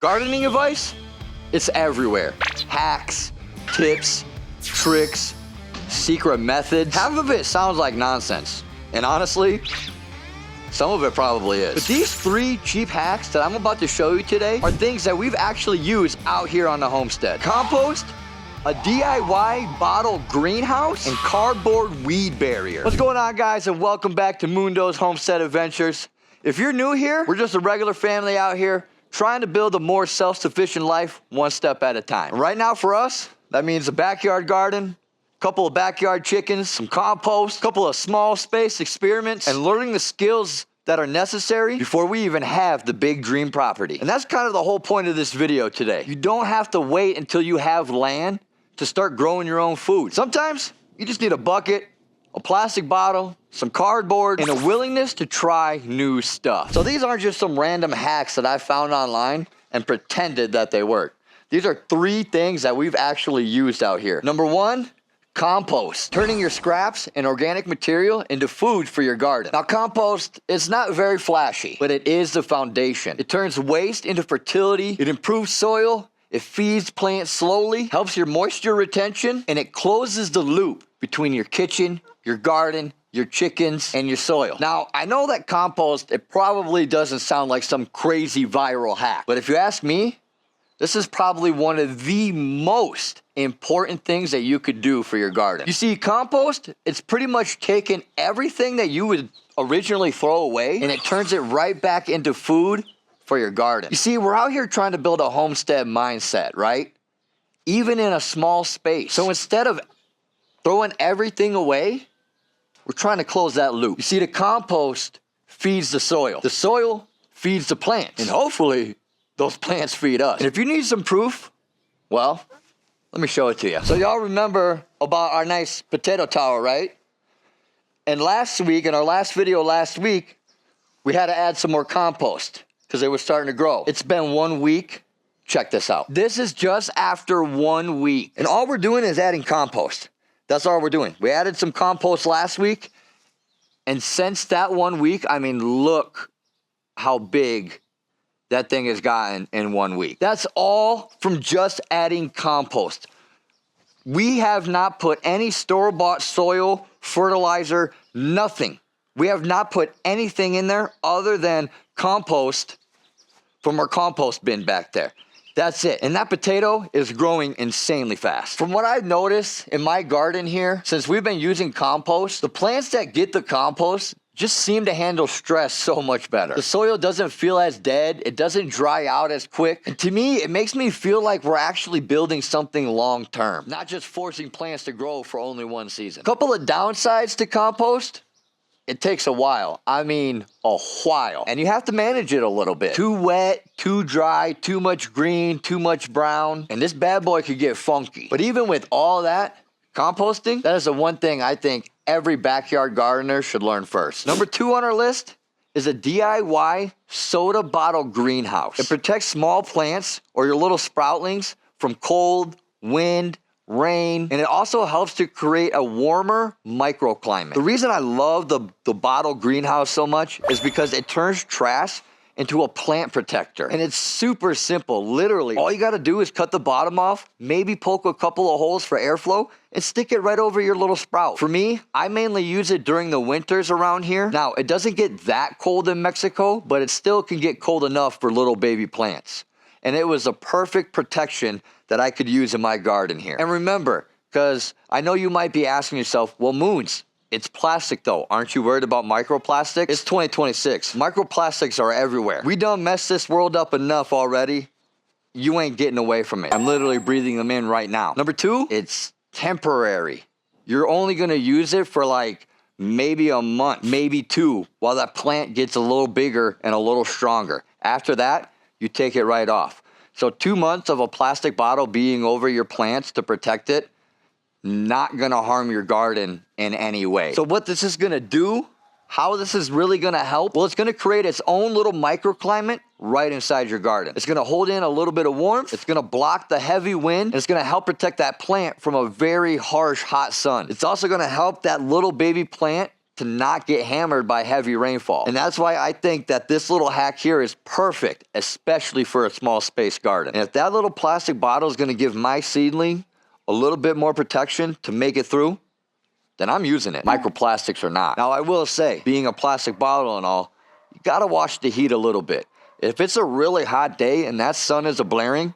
Gardening advice? It's everywhere. Hacks, tips, tricks, secret methods. Half of it sounds like nonsense. And honestly, some of it probably is. But these 3 cheap hacks that I'm about to show you today are things that we've actually used out here on the homestead. Compost, a DIY bottle greenhouse, and cardboard weed barrier. What's going on, guys, and welcome back to Mundo's Homestead Adventures. If you're new here, we're just a regular family out here trying to build a more self-sufficient life one step at a time. Right now for us, that means a backyard garden, a couple of backyard chickens, some compost, a couple of small space experiments, and learning the skills that are necessary before we even have the big dream property. And that's kind of the whole point of this video today. You don't have to wait until you have land to start growing your own food. Sometimes you just need a bucket, a plastic bottle, some cardboard, and a willingness to try new stuff. So these aren't just some random hacks that I found online and pretended that they work. These are 3 things that we've actually used out here. Number 1, compost. Turning your scraps and organic material into food for your garden. Now, compost is not very flashy, but it is the foundation. It turns waste into fertility, it improves soil, it feeds plants slowly, helps your moisture retention, and it closes the loop between your kitchen, your garden, your chickens, and your soil. Now, I know that compost, it probably doesn't sound like some crazy viral hack, but if you ask me, this is probably one of the most important things that you could do for your garden. You see, compost, it's pretty much taken everything that you would originally throw away, and it turns it right back into food for your garden. You see, we're out here trying to build a homestead mindset, right? Even in a small space. So instead of throwing everything away, we're trying to close that loop. You see, the compost feeds the soil. The soil feeds the plants. And hopefully, those plants feed us. And if you need some proof, well, let me show it to you. So y'all remember about our nice potato tower, right? And last week, in our last video last week, we had to add some more compost because it was starting to grow. It's been 1 week. Check this out. This is just after 1 week. And all we're doing is adding compost. That's all we're doing. We added some compost last week. And since that 1 week, I mean, look how big that thing has gotten in 1 week. That's all from just adding compost. We have not put any store-bought soil, fertilizer, nothing. We have not put anything in there other than compost from our compost bin back there. That's it. And that potato is growing insanely fast. From what I've noticed in my garden here, since we've been using compost, the plants that get the compost just seem to handle stress so much better. The soil doesn't feel as dead. It doesn't dry out as quick. And to me, it makes me feel like we're actually building something long-term, not just forcing plants to grow for only 1 season. A couple of downsides to compost. It takes a while. I mean, a while. And you have to manage it a little bit. Too wet, too dry, too much green, too much brown. And this bad boy could get funky. But even with all that, composting, that is the one thing I think every backyard gardener should learn first. Number 2 on our list is a DIY soda bottle greenhouse. It protects small plants or your little sproutlings from cold, wind, rain, and it also helps to create a warmer microclimate. The reason I love the bottle greenhouse so much is because it turns trash into a plant protector. And it's super simple. Literally, all you gotta do is cut the bottom off, maybe poke a couple of holes for airflow, and stick it right over your little sprout. For me, I mainly use it during the winters around here. Now, it doesn't get that cold in Mexico, but it still can get cold enough for little baby plants. And it was a perfect protection that I could use in my garden here. And remember, because I know you might be asking yourself, well, Moons, it's plastic though. Aren't you worried about microplastics? It's 2026. Microplastics are everywhere. We done messed this world up enough already. You ain't getting away from it. I'm literally breathing them in right now. Number 2, it's temporary. You're only gonna use it for like maybe a month, maybe 2, while that plant gets a little bigger and a little stronger. After that, you take it right off. So 2 months of a plastic bottle being over your plants to protect it, not gonna harm your garden in any way. So what this is gonna do, how this is really gonna help, well, it's gonna create its own little microclimate right inside your garden. It's gonna hold in a little bit of warmth, it's gonna block the heavy wind, and it's gonna help protect that plant from a very harsh, hot sun. It's also gonna help that little baby plant to not get hammered by heavy rainfall. And that's why I think that this little hack here is perfect, especially for a small space garden. And if that little plastic bottle is gonna give my seedling a little bit more protection to make it through, then I'm using it. Microplastics or not. Now I will say, being a plastic bottle and all, you gotta watch the heat a little bit. If it's a really hot day and that sun is blaring,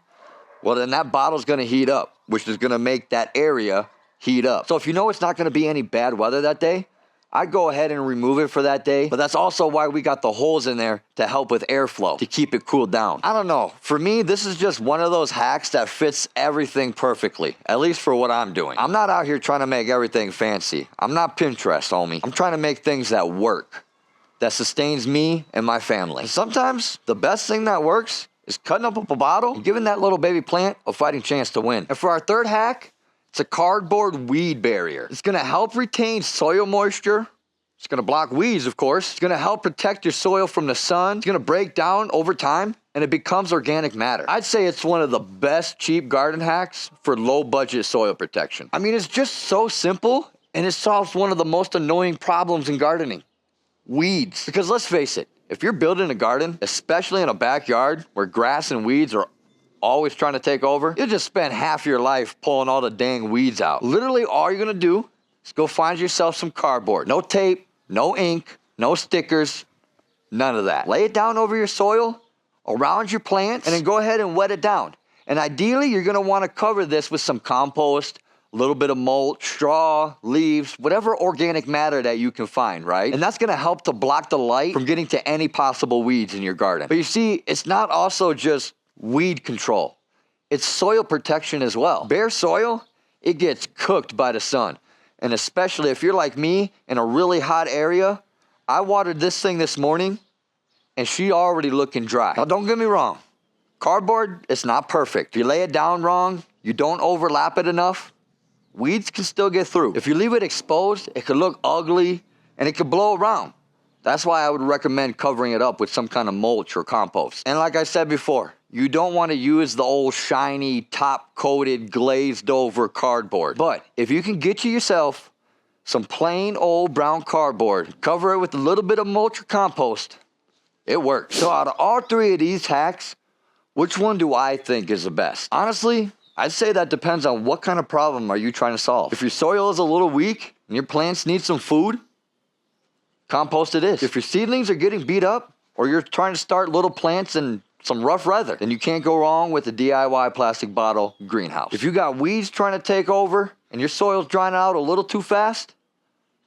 well then that bottle's gonna heat up, which is gonna make that area heat up. So if you know it's not gonna be any bad weather that day, I'd go ahead and remove it for that day, but that's also why we got the holes in there to help with airflow, to keep it cooled down. I don't know, for me, this is just one of those hacks that fits everything perfectly, at least for what I'm doing. I'm not out here trying to make everything fancy. I'm not Pinterest, homie. I'm trying to make things that work, that sustains me and my family. And sometimes the best thing that works is cutting up a bottle and giving that little baby plant a fighting chance to win. And for our third hack, it's a cardboard weed barrier. It's gonna help retain soil moisture. It's gonna block weeds, of course. It's gonna help protect your soil from the sun. It's gonna break down over time and it becomes organic matter. I'd say it's one of the best cheap garden hacks for low budget soil protection. I mean, it's just so simple and it solves one of the most annoying problems in gardening, weeds. Because let's face it, if you're building a garden, especially in a backyard where grass and weeds are always trying to take over, you'll just spend half your life pulling all the dang weeds out. Literally all you're gonna do is go find yourself some cardboard. No tape, no ink, no stickers, none of that. Lay it down over your soil, around your plants, and then go ahead and wet it down. And ideally, you're gonna wanna cover this with some compost, a little bit of mulch, straw, leaves, whatever organic matter that you can find, right? And that's gonna help to block the light from getting to any possible weeds in your garden. But you see, it's not also just weed control. It's soil protection as well. Bare soil, it gets cooked by the sun. And especially if you're like me in a really hot area, I watered this thing this morning and she already looking dry. Now don't get me wrong, cardboard, it's not perfect. If you lay it down wrong, you don't overlap it enough, weeds can still get through. If you leave it exposed, it could look ugly and it could blow around. That's why I would recommend covering it up with some kind of mulch or compost. And like I said before, you don't want to use the old shiny, top-coated, glazed-over cardboard. But if you can get yourself some plain old brown cardboard, cover it with a little bit of mulch or compost, it works. So out of all three of these hacks, which one do I think is the best? Honestly, I'd say that depends on what kind of problem are you trying to solve. If your soil is a little weak and your plants need some food, compost it is. If your seedlings are getting beat up or you're trying to start little plants in some rough weather, then you can't go wrong with a DIY plastic bottle greenhouse. If you got weeds trying to take over and your soil's drying out a little too fast,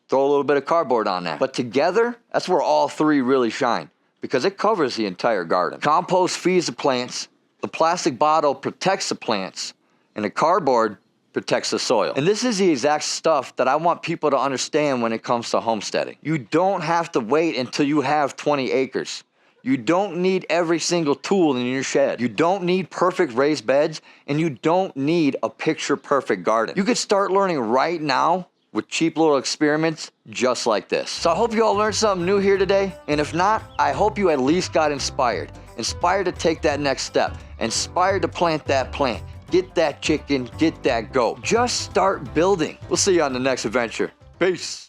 throw a little bit of cardboard on that. But together, that's where all three really shine because it covers the entire garden. Compost feeds the plants, the plastic bottle protects the plants, and the cardboard protects the soil. And this is the exact stuff that I want people to understand when it comes to homesteading. You don't have to wait until you have 20 acres. You don't need every single tool in your shed. You don't need perfect raised beds, and you don't need a picture-perfect garden. You could start learning right now with cheap little experiments just like this. So I hope you all learned something new here today, and if not, I hope you at least got inspired. Inspired to take that next step. Inspired to plant that plant. Get that chicken, get that goat. Just start building. We'll see you on the next adventure. Peace.